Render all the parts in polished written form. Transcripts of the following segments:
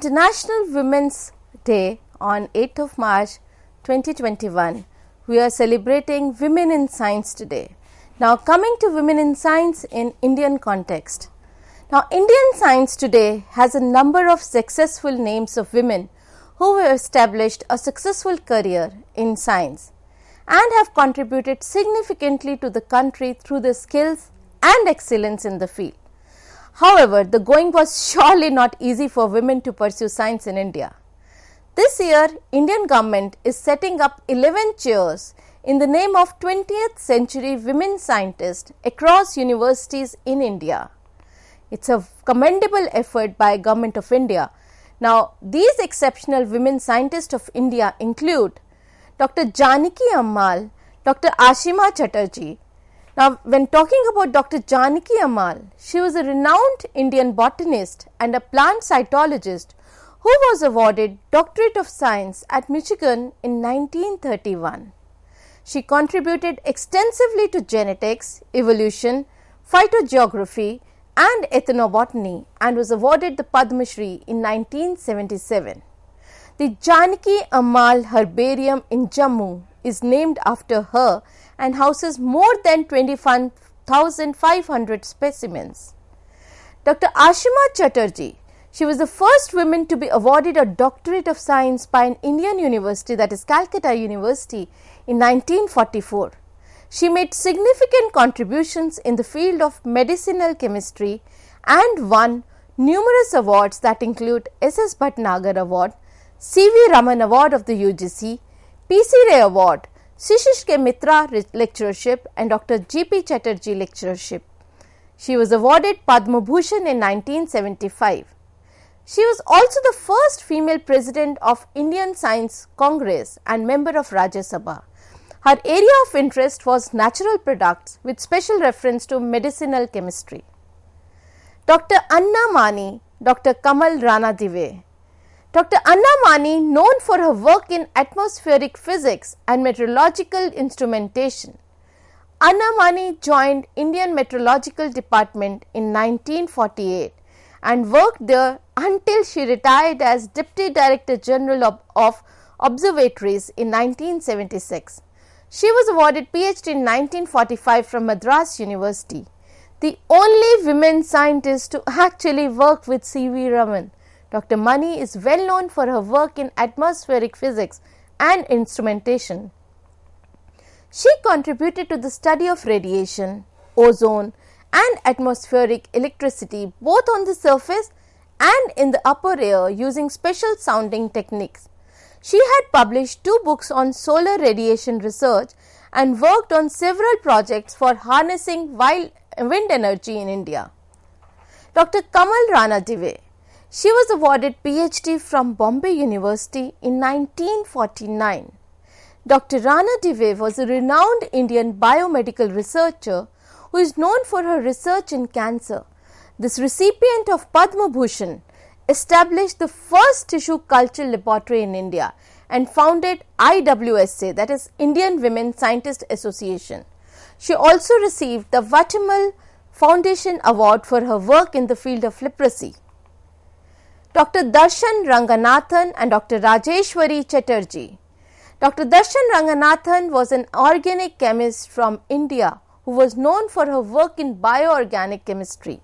International Women's Day on 8th of March 2021, we are celebrating Women in Science today. Now coming to Women in Science in Indian context. Now Indian science today has a number of successful names of women who have established a successful career in science and have contributed significantly to the country through their skills and excellence in the field. However, the going was surely not easy for women to pursue science in India. This year, Indian government is setting up 11 chairs in the name of 20th century women scientists across universities in India. It's a commendable effort by Government of India. Now, these exceptional women scientists of India include Dr. Janaki Ammal, Dr. Ashima Chatterjee. Now, when talking about Dr. Janaki Ammal, she was a renowned Indian botanist and a plant cytologist who was awarded Doctorate of Science at Michigan in 1931. She contributed extensively to genetics, evolution, phytogeography and ethnobotany and was awarded the Padma Shri in 1977. The Janaki Ammal Herbarium in Jammu is named after her and houses more than 25,500 specimens. Dr. Ashima Chatterjee, she was the first woman to be awarded a Doctorate of Science by an Indian university, that is Calcutta University, in 1944. She made significant contributions in the field of medicinal chemistry and won numerous awards that include S.S. Bhatnagar Award, C.V. Raman Award of the UGC, P.C. Ray Award, Shishir K. Mitra Lectureship and Dr. G.P. Chatterjee Lectureship. She was awarded Padma Bhushan in 1975. She was also the first female president of Indian Science Congress and member of Rajya Sabha. Her area of interest was natural products with special reference to medicinal chemistry. Dr. Anna Mani, Dr. Kamal Rana Dive. Dr. Anna Mani, known for her work in atmospheric physics and meteorological instrumentation. Anna Mani joined Indian Meteorological Department in 1948 and worked there until she retired as Deputy Director General of Observatories in 1976. She was awarded PhD in 1945 from Madras University, the only women scientist to actually work with C.V. Raman. Dr. Mani is well known for her work in atmospheric physics and instrumentation. She contributed to the study of radiation, ozone and atmospheric electricity both on the surface and in the upper air using special sounding techniques. She had published 2 books on solar radiation research and worked on several projects for harnessing wind energy in India. Dr. Kamal Rana Dive. She was awarded PhD from Bombay University in 1949. Dr. Rana Dive was a renowned Indian biomedical researcher who is known for her research in cancer. This recipient of Padma Bhushan established the first tissue culture laboratory in India and founded IWSA, that is Indian Women Scientist Association. She also received the Vatimal Foundation Award for her work in the field of leprosy. Dr. Darshan Ranganathan and Dr. Rajeshwari Chatterjee. Dr. Darshan Ranganathan was an organic chemist from India who was known for her work in bioorganic chemistry.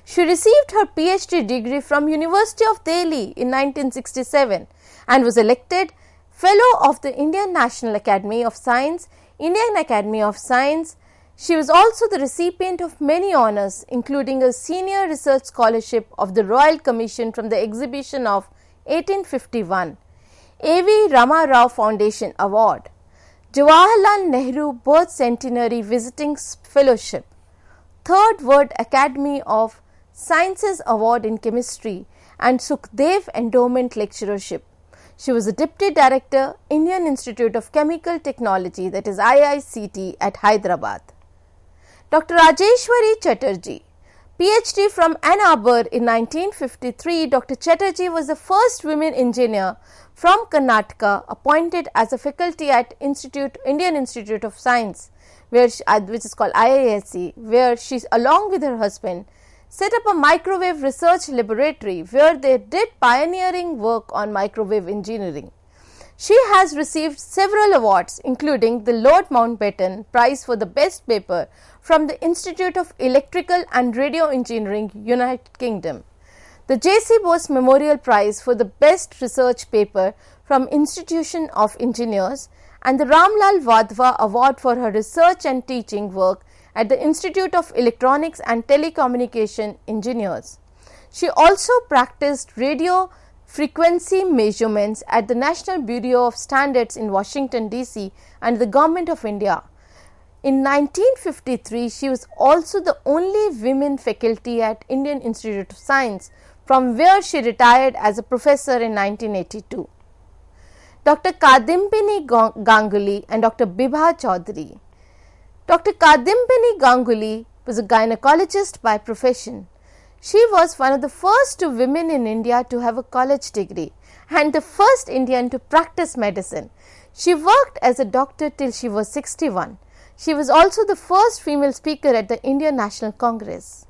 She received her PhD degree from University of Delhi in 1967 and was elected Fellow of the Indian National Academy of Science, Indian Academy of Science. She was also the recipient of many honours, including a Senior Research Scholarship of the Royal Commission from the Exhibition of 1851, A.V. Rama Rao Foundation Award, Jawaharlal Nehru Birth Centenary Visiting Fellowship, 3rd World Academy of Sciences Award in Chemistry and Sukhdev Endowment Lectureship. She was a Deputy Director, Indian Institute of Chemical Technology, that is IICT at Hyderabad. Dr. Rajeshwari Chatterjee, PhD from Ann Arbor in 1953, Dr. Chatterjee was the first women engineer from Karnataka appointed as a faculty at Indian Institute of Science, which is called IISc, where she, along with her husband, set up a microwave research laboratory where they did pioneering work on microwave engineering. She has received several awards, including the Lord Mountbatten Prize for the Best Paper from the Institute of Electrical and Radio Engineering, United Kingdom, the J.C. Bose Memorial Prize for the Best Research Paper from Institution of Engineers, and the Ramlal Wadhwa Award for her research and teaching work at the Institute of Electronics and Telecommunication Engineers. She also practiced radio frequency measurements at the National Bureau of Standards in Washington, D.C. and the Government of India. In 1953, she was also the only women faculty at Indian Institute of Science, from where she retired as a professor in 1982. Dr. Kadimpini Ganguly and Dr. Bibha Chaudhary. Dr. Kadimpini Ganguly was a gynecologist by profession. She was one of the first two women in India to have a college degree and the first Indian to practice medicine. She worked as a doctor till she was 61. She was also the first female speaker at the Indian National Congress.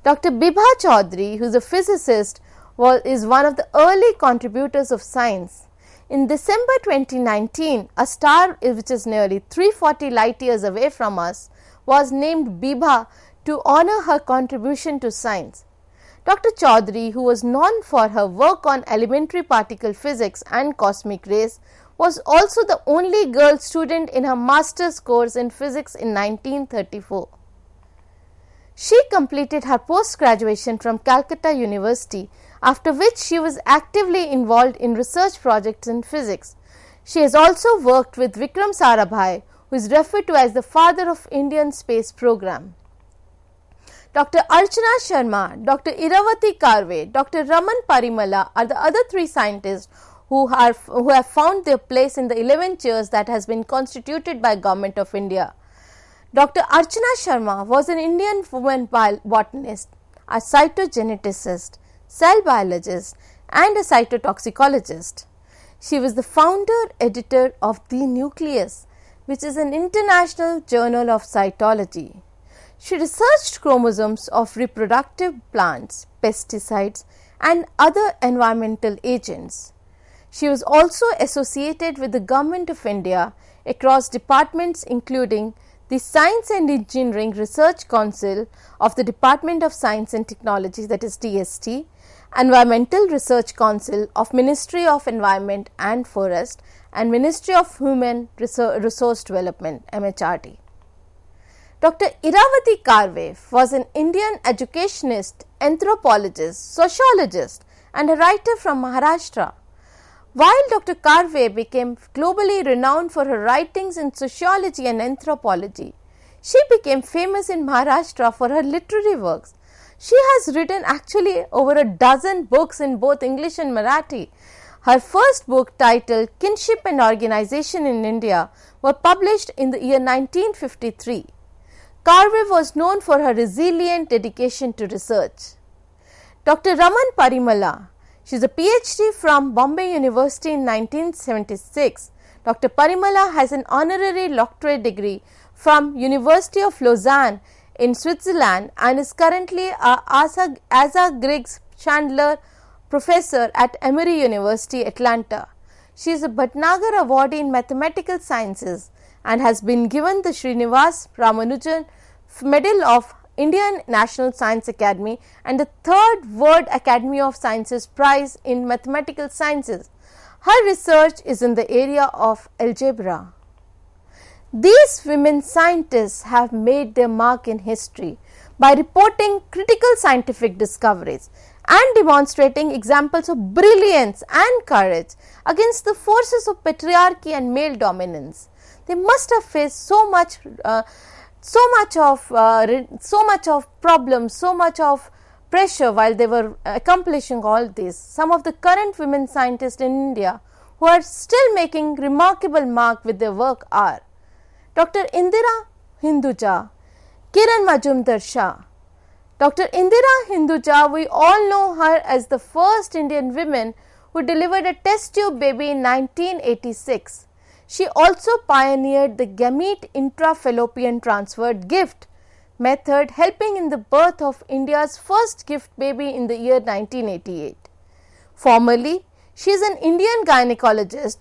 Dr. Bibha Chaudhary, who is a physicist, is one of the early contributors of science. In December 2019, a star which is nearly 340 light years away from us was named Bibha to honor her contribution to science. Dr. Chaudhary, who was known for her work on elementary particle physics and cosmic rays, was also the only girl student in her master's course in physics in 1934. She completed her post-graduation from Calcutta University, after which she was actively involved in research projects in physics. She has also worked with Vikram Sarabhai, who is referred to as the father of Indian space program. Dr. Archana Sharma, Dr. Iravati Karve, Dr. Raman Parimala are the other three scientists who have found their place in the 11 chairs that has been constituted by Government of India. Dr. Archana Sharma was an Indian woman botanist, a cytogeneticist, cell biologist and a cytotoxicologist. She was the founder editor of The Nucleus, which is an international journal of cytology. She researched chromosomes of reproductive plants, pesticides and other environmental agents. She was also associated with the Government of India across departments including the Science and Engineering Research Council of the Department of Science and Technology, that is DST, Environmental Research Council of Ministry of Environment and Forest and Ministry of Human Resource Development, MHRD. Dr. Iravati Karve was an Indian educationist, anthropologist, sociologist and a writer from Maharashtra. While Dr. Karve became globally renowned for her writings in sociology and anthropology, she became famous in Maharashtra for her literary works. She has written actually over a dozen books in both English and Marathi. Her first book, titled Kinship and Organization in India, was published in the year 1953. Karve was known for her resilient dedication to research. Dr. Raman Parimala, she is a PhD from Bombay University in 1976. Dr. Parimala has an honorary doctorate degree from University of Lausanne in Switzerland and is currently a Asa Griggs Chandler Professor at Emory University, Atlanta. She is a Bhatnagar Awardee in Mathematical Sciences and has been given the Srinivas Ramanujan Medal of Indian National Science Academy and the third World Academy of Sciences Prize in Mathematical Sciences. Her research is in the area of algebra. These women scientists have made their mark in history by reporting critical scientific discoveries and demonstrating examples of brilliance and courage against the forces of patriarchy and male dominance. They must have faced so much of problems, so much of pressure while they were accomplishing all this. Some of the current women scientists in India who are still making remarkable mark with their work are Dr. Indira Hinduja, Kiran Majumdar Shah. Dr. Indira Hinduja, we all know her as the first Indian woman who delivered a test tube baby in 1986. She also pioneered the gamete intrafallopian transfer gift. method helping in the birth of India's first gift baby in the year 1988. Formerly, she is an Indian gynecologist,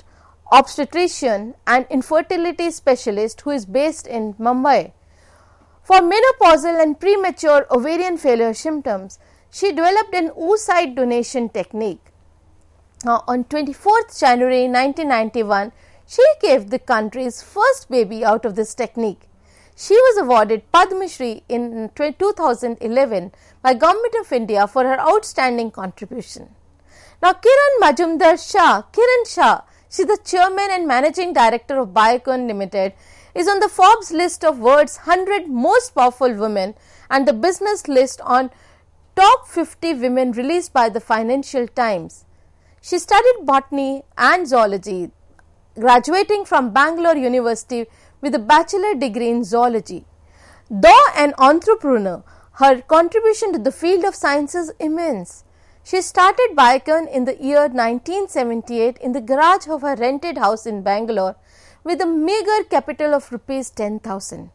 obstetrician and infertility specialist who is based in Mumbai. For menopausal and premature ovarian failure symptoms, she developed an oocyte donation technique. On 24th January 1991, she gave the country's first baby out of this technique. She was awarded Padma Shri in 2011 by Government of India for her outstanding contribution. Now, Kiran Majumdar Shah, Kiran Shah, she is the chairman and managing director of Biocon Limited, is on the Forbes list of world's 100 most powerful women and the business list on top 50 women released by the Financial Times. She studied botany and zoology, graduating from Bangalore University with a bachelor degree in zoology. Though an entrepreneur, her contribution to the field of science is immense. She started Biocon in the year 1978 in the garage of her rented house in Bangalore with a meager capital of rupees 10,000.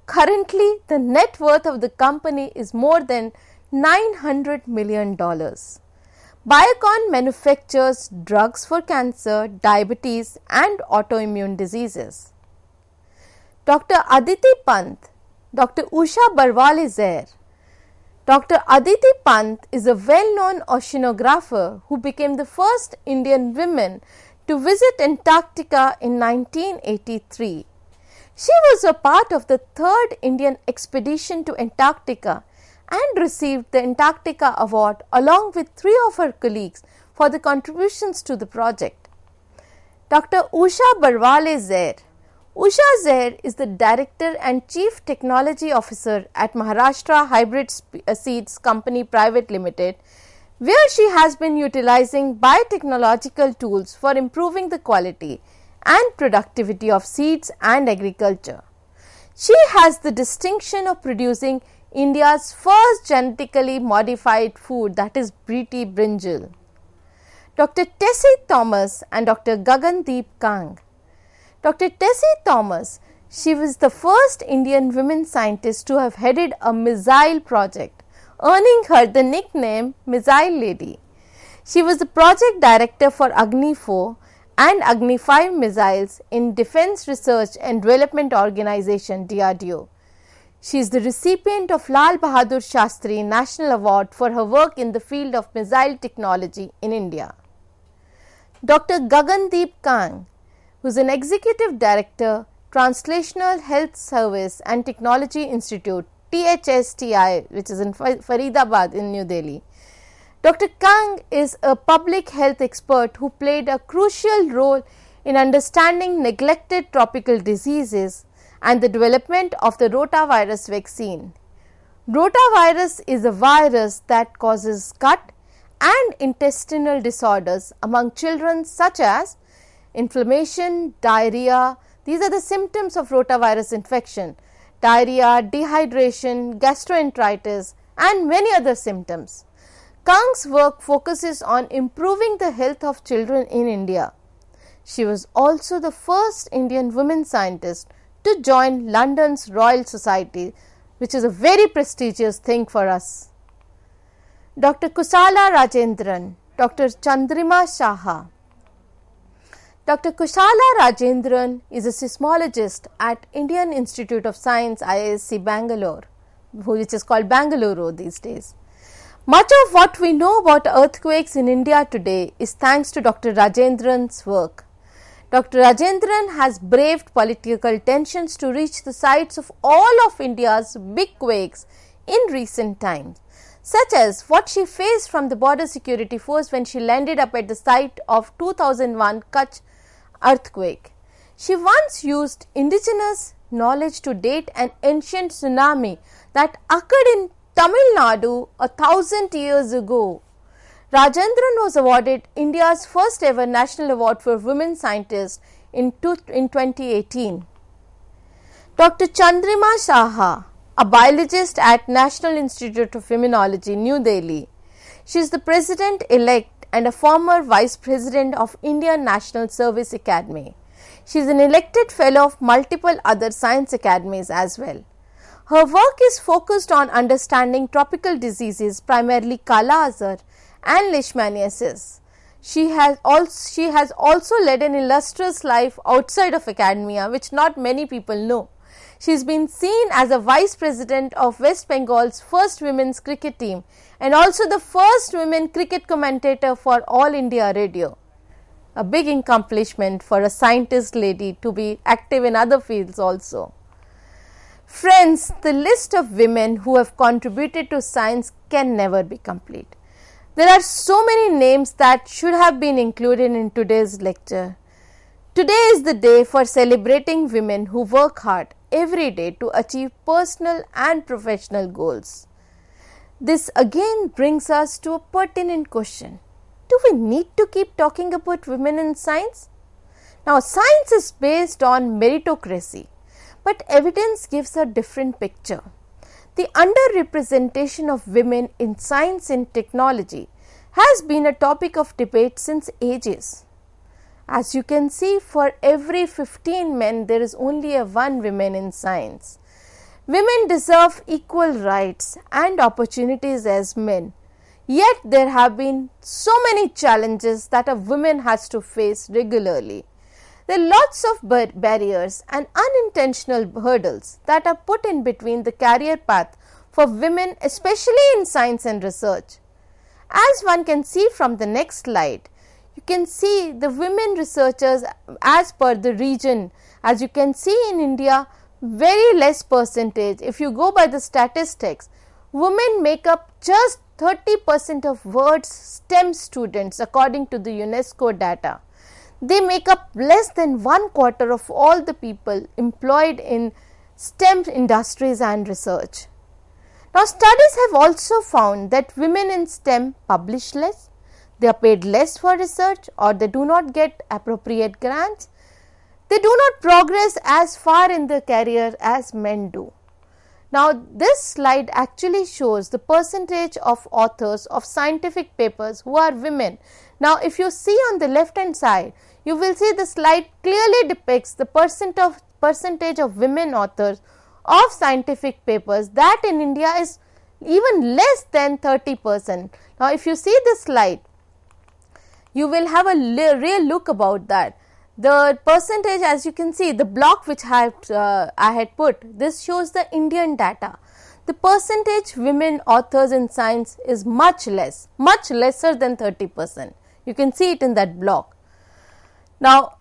Currently, the net worth of the company is more than $900 million. Biocon manufactures drugs for cancer, diabetes and autoimmune diseases. Dr. Aditi Pant, Dr. Usha Barwale Zair. Dr. Aditi Pant is a well-known oceanographer who became the first Indian woman to visit Antarctica in 1983. She was a part of the third Indian expedition to Antarctica and received the Antarctica Award along with 3 of her colleagues for the contributions to the project. Dr. Usha Barwale Zair. Usha Zair is the Director and Chief Technology Officer at Maharashtra Hybrid Seeds Company Private Limited, where she has been utilizing biotechnological tools for improving the quality and productivity of seeds and agriculture. She has the distinction of producing India's first genetically modified food, that is Briti brinjal. Dr. Tessie Thomas and Dr. Gagandeep Kang. Dr. Tessie Thomas, she was the first Indian women scientist to have headed a missile project, earning her the nickname Missile Lady. She was the project director for Agni 4 and Agni 5 missiles in Defence Research and Development Organization DRDO. She is the recipient of Lal Bahadur Shastri National Award for her work in the field of missile technology in India. Dr. Gagandeep Kang, who is an Executive Director, Translational Health Service and Technology Institute, THSTI, which is in Faridabad in New Delhi. Dr. Kang is a public health expert who played a crucial role in understanding neglected tropical diseases and the development of the rotavirus vaccine. Rotavirus is a virus that causes gut and intestinal disorders among children such as inflammation, diarrhea. These are the symptoms of rotavirus infection. Diarrhea, dehydration, gastroenteritis and many other symptoms. Kang's work focuses on improving the health of children in India. She was also the first Indian woman scientist to join London's Royal Society, which is a very prestigious thing for us. Dr. Kusala Rajendran, Dr. Chandrima Saha. Dr. Kusala Rajendran is a seismologist at Indian Institute of Science IISc Bangalore, which is called Bangalore these days. Much of what we know about earthquakes in India today is thanks to Dr. Rajendran's work. Dr. Rajendran has braved political tensions to reach the sites of all of India's big quakes in recent times, such as what she faced from the Border Security Force when she landed up at the site of 2001 Kutch earthquake. She once used indigenous knowledge to date an ancient tsunami that occurred in Tamil Nadu 1,000 years ago. Rajendran was awarded India's first ever National Award for Women Scientists in 2018. Dr. Chandrima Saha, a biologist at National Institute of Immunology, New Delhi. She is the President-elect and a former Vice President of Indian National Service Academy. She is an elected fellow of multiple other science academies as well. Her work is focused on understanding tropical diseases, primarily Kala Azar and Leishmaniasis. She has also led an illustrious life outside of academia, which not many people know. She has been seen as a vice president of West Bengal's first women's cricket team and also the first women cricket commentator for All India Radio. A big accomplishment for a scientist lady to be active in other fields also. Friends, the list of women who have contributed to science can never be complete. There are so many names that should have been included in today's lecture. Today is the day for celebrating women who work hard every day to achieve personal and professional goals. This again brings us to a pertinent question. Do we need to keep talking about women in science? Now, science is based on meritocracy, but evidence gives a different picture. The underrepresentation of women in science and technology has been a topic of debate since ages. As you can see, for every 15 men, there is only one woman in science. Women deserve equal rights and opportunities as men. Yet there have been so many challenges that a woman has to face regularly. There are lots of barriers and unintentional hurdles that are put in between the career path for women, especially in science and research. As one can see from the next slide, you can see the women researchers as per the region. As you can see in India, very less percentage. If you go by the statistics, women make up just 30% of world's STEM students according to the UNESCO data. They make up less than 1/4 of all the people employed in STEM industries and research. Now, studies have also found that women in STEM publish less, they are paid less for research, or they do not get appropriate grants. They do not progress as far in their career as men do. Now, this slide actually shows the percentage of authors of scientific papers who are women. Now, if you see on the left hand side, you will see the slide clearly depicts the percentage of women authors of scientific papers, that in India is even less than 30%. Now, if you see this slide, you will have a real look about that. The percentage, as you can see, the block which I had put, this shows the Indian data. The percentage women authors in science is much lesser than 30%. You can see it in that block. Now,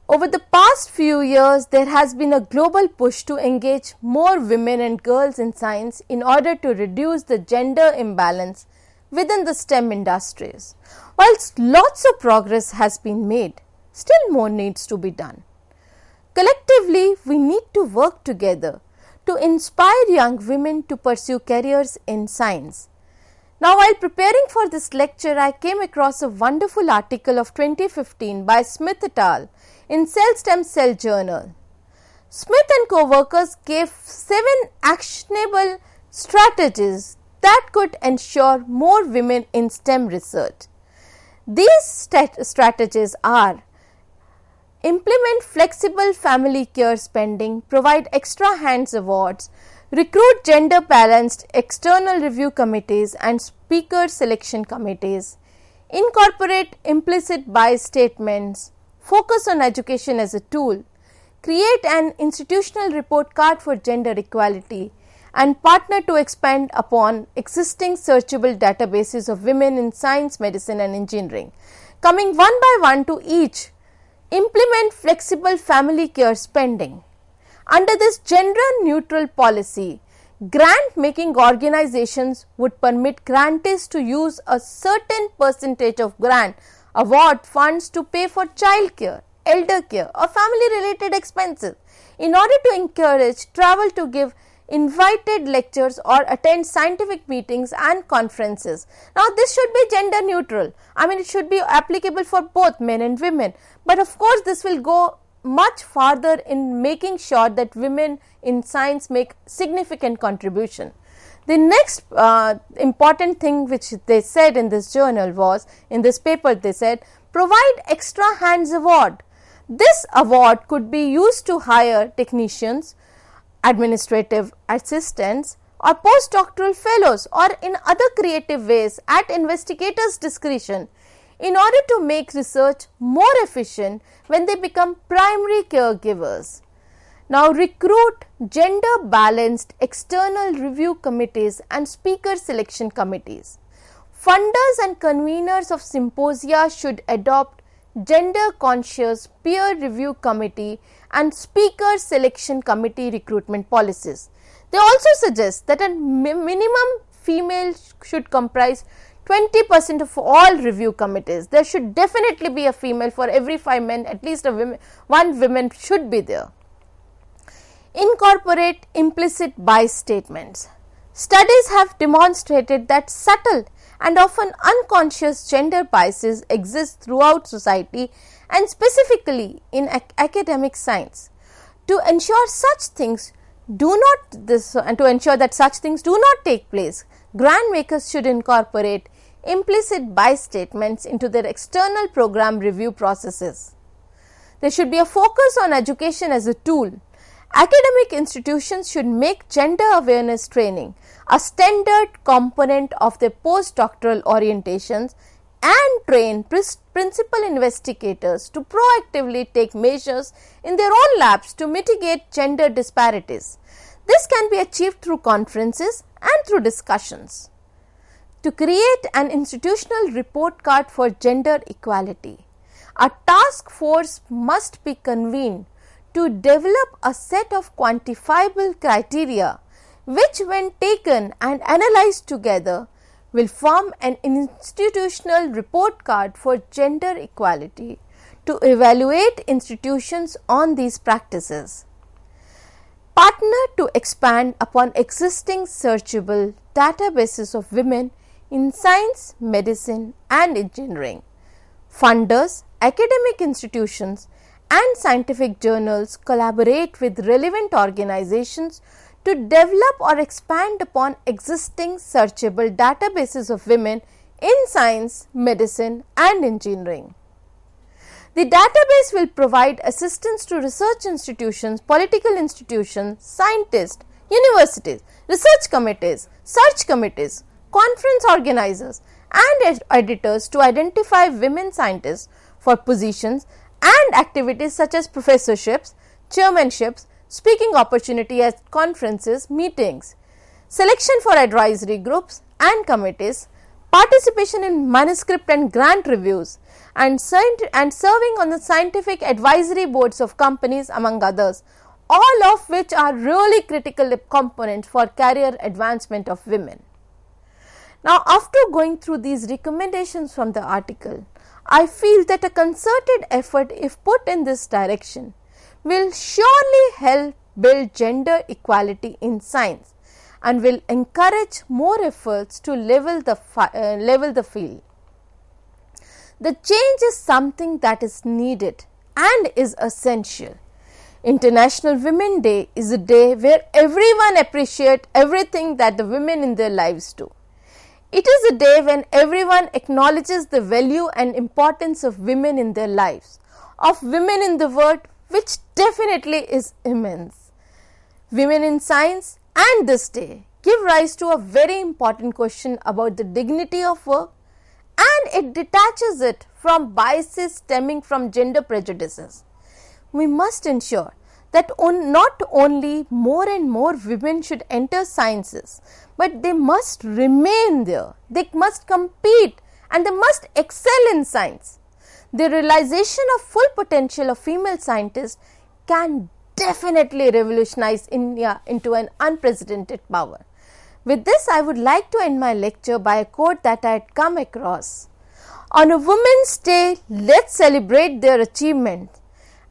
over the past few years, there has been a global push to engage more women and girls in science in order to reduce the gender imbalance within the STEM industries. Whilst lots of progress has been made, still more needs to be done. Collectively, we need to work together to inspire young women to pursue careers in science. Now, while preparing for this lecture, I came across a wonderful article of 2015 by Smith et al. In Cell Stem Cell Journal. Smith and co-workers gave 7 actionable strategies that could ensure more women in STEM research. These strategies are: implement flexible family care spending, provide extra hands awards, recruit gender balanced external review committees and speaker selection committees, incorporate implicit bias statements, focus on education as a tool, create an institutional report card for gender equality, and partner to expand upon existing searchable databases of women in science, medicine and engineering. Coming one by one to each, implement flexible family care spending. Under this gender neutral policy, grant making organizations would permit grantees to use a certain percentage of grant award funds to pay for child care, elder care or family related expenses in order to encourage travel to give invited lectures or attend scientific meetings and conferences. Now, this should be gender neutral. I mean, it should be applicable for both men and women, but of course this will go much farther in making sure that women in science make significant contribution. The next important thing which they said in this journal was, in this paper they said, provide extra hands award. This award could be used to hire technicians administrative assistants, or postdoctoral fellows, or in other creative ways at investigators' discretion in order to make research more efficient when they become primary caregivers. Now, recruit gender balanced external review committees and speaker selection committees. Funders and conveners of symposia should adopt gender conscious peer review committee and speaker selection committee recruitment policies. They also suggest that a minimum female should comprise 20% of all review committees. There should definitely be a female for every 5 men, at least one woman should be there. Incorporate implicit bias statements. Studies have demonstrated that subtle and often unconscious gender biases exist throughout society and specifically in academic science. To ensure that such things do not take place, grant makers should incorporate implicit bias statements into their external program review processes. There should be a focus on education as a tool. Academic institutions should make gender awareness training a standard component of their postdoctoral orientations and train principal investigators to proactively take measures in their own labs to mitigate gender disparities. This can be achieved through conferences and through discussions. To create an institutional report card for gender equality, a task force must be convened to develop a set of quantifiable criteria which, when taken and analyzed together, will form an institutional report card for gender equality to evaluate institutions on these practices. Partner to expand upon existing searchable databases of women in science, medicine and engineering. Funders, academic institutions and scientific journals collaborate with relevant organizations to develop or expand upon existing searchable databases of women in science, medicine and engineering. The database will provide assistance to research institutions, political institutions, scientists, universities, research committees, search committees, conference organizers and editors to identify women scientists for positions and activities such as professorships, chairmanships, speaking opportunity at conferences, meetings, selection for advisory groups and committees, participation in manuscript and grant reviews, and serving on the scientific advisory boards of companies, among others, all of which are really critical components for career advancement of women. Now, after going through these recommendations from the article, I feel that a concerted effort, if put in this direction, will surely help build gender equality in science and will encourage more efforts to level the field. The change is something that is needed and is essential. International Women Day is a day where everyone appreciates everything that the women in their lives do. It is a day when everyone acknowledges the value and importance of women in their lives, of women in the world, which definitely is immense. Women in science and this day give rise to a very important question about the dignity of work, and it detaches it from biases stemming from gender prejudices. We must ensure that not only more and more women should enter sciences, but they must remain there, they must compete and they must excel in science. The realization of full potential of female scientists can definitely revolutionize India into an unprecedented power. With this, I would like to end my lecture by a quote that I had come across. On a Women's Day, let's celebrate their achievements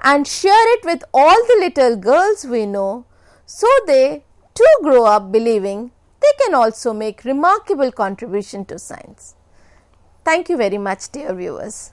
and share it with all the little girls we know, so they too grow up believing they can also make remarkable contribution to science. Thank you very much, dear viewers.